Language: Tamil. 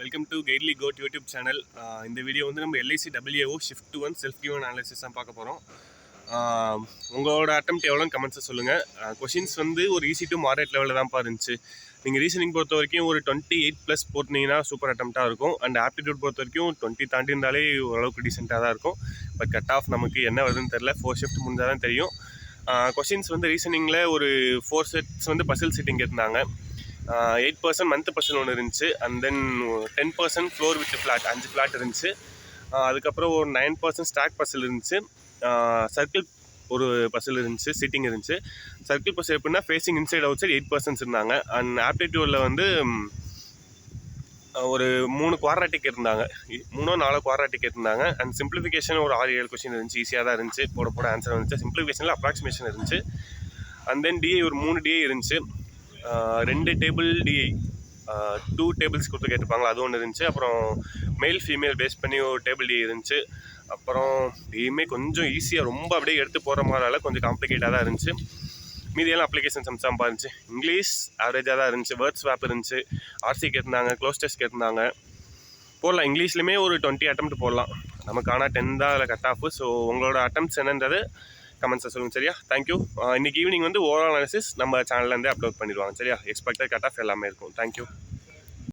வெல்கம் டு கைட்லி கோட் யூடியூப் சேனல். இந்த வீடியோ வந்து நம்ம LIC WAO shift 1 self given analysis தான் பார்க்க போகிறோம். உங்களோட அட்டெம்ப்ட் எவ்வளோன்னு கமெண்ட்ஸை சொல்லுங்கள். கொஷின்ஸ் வந்து ஒரு ஈஸி டு மாடரேட் லெவலில் தான் இருந்துச்சு. நீங்கள் ரீசனிங் பொறுத்த வரைக்கும் ஒரு 28+ போட்டிங்கன்னா சூப்பர் அட்டெம்ப்டாக இருக்கும். அண்ட் ஆப்டிடியூட் பொறுத்த வரைக்கும் 20 தாண்டி இருந்தாலே ஓரளவுக்கு டீசெண்டாக தான் இருக்கும். பட் கட் ஆஃப் நமக்கு என்ன வருதுன்னு தெரில. 4 ஷிஃப்ட் முடிஞ்சால் தான் தெரியும். கொஷின்ஸ் வந்து ரீசனிங்கில் ஒரு 4 செட்ஸ் வந்து பசில் சிட்டிங் இருந்தாங்க. 8% மந்த் பசில் ஒன்று இருந்துச்சு. And then 10% floor with flat 5 flat இருந்துச்சு. அதுக்கப்புறம் ஒரு 9% ஸ்டாக் பசில் இருந்துச்சு. சர்க்கிள் ஒரு பசில் இருந்துச்சு, சீட்டிங் இருந்துச்சு. சர்க்கிள் பசில் எப்படின்னா ஃபேஸிங் இன்சைட் அவுட் சைட் 8% இருந்தாங்க. அண்ட் ஆப்டிடியூடில் வந்து ஒரு 3 குவாட்ராட்டிக் இருந்தாங்க, 3-4 குவாட்ராட்டிக் இருந்தாங்க. அண்ட் சிம்பிளிஃபிகேஷன் ஒரு 6-7 கொஸ்டின் இருந்துச்சு. ஈஸியாக தான் இருந்துச்சு, போட ஆன்சர் வந்துச்சு. சிம்பிளிஃபிகேஷனில் அப்ராக்சிமேஷன் இருந்துச்சு. அண்ட் தென் டிஐ ஒரு 3 டிஐ இருந்துச்சு. 2 டேபிள் டிஐ 2 டேபிள்ஸ் கொடுத்து கேட்டுப்பாங்களா, அது ஒன்று இருந்துச்சு. அப்புறம் மேல் ஃபீமேல் பேஸ் பண்ணி ஒரு டேபிள் டிஐ இருந்துச்சு. அப்புறம் டிஐமே கொஞ்சம் ஈஸியாக ரொம்ப அப்படியே எடுத்து போகிற மாதிரினால கொஞ்சம் காம்ப்ளிகேட்டாக தான் இருந்துச்சு. மீதியெல்லாம் அப்ளிகேஷன் சம்ஸாக இருந்துச்சு. இங்கிலீஷ் ஆவரேஜாக தான் இருந்துச்சு. வேர்ட் ஸ்வாப் இருந்துச்சு. ஆர்சி கேட்டிருந்தாங்க, க்ளோஸ் டெஸ்ட் கேட்டிருந்தாங்க. போடலாம், இங்கிலீஷ்லேயுமே ஒரு 20 அட்டெம்ப்ட் போடலாம். நமக்கு ஆனால் 10 தான் அதில் கட் ஆஃப். ஸோ உங்களோட அட்டெம்ப்ட்ஸ் என்னன்றது கமெண்ட்ஸை சொல்லுங்கள், சரியா? தேங்க்யூ. இன்றைக்கி ஈவினிங் வந்து ஓவரால் அனாலிசிஸ் நம்ம சேனல்லேருந்தே அப்லோட் பண்ணிடுவாங்க, சரியா? எக்ஸ்பெக்டட் கட் ஆஃப் எல்லாமே இருக்கும். தேங்க்யூ.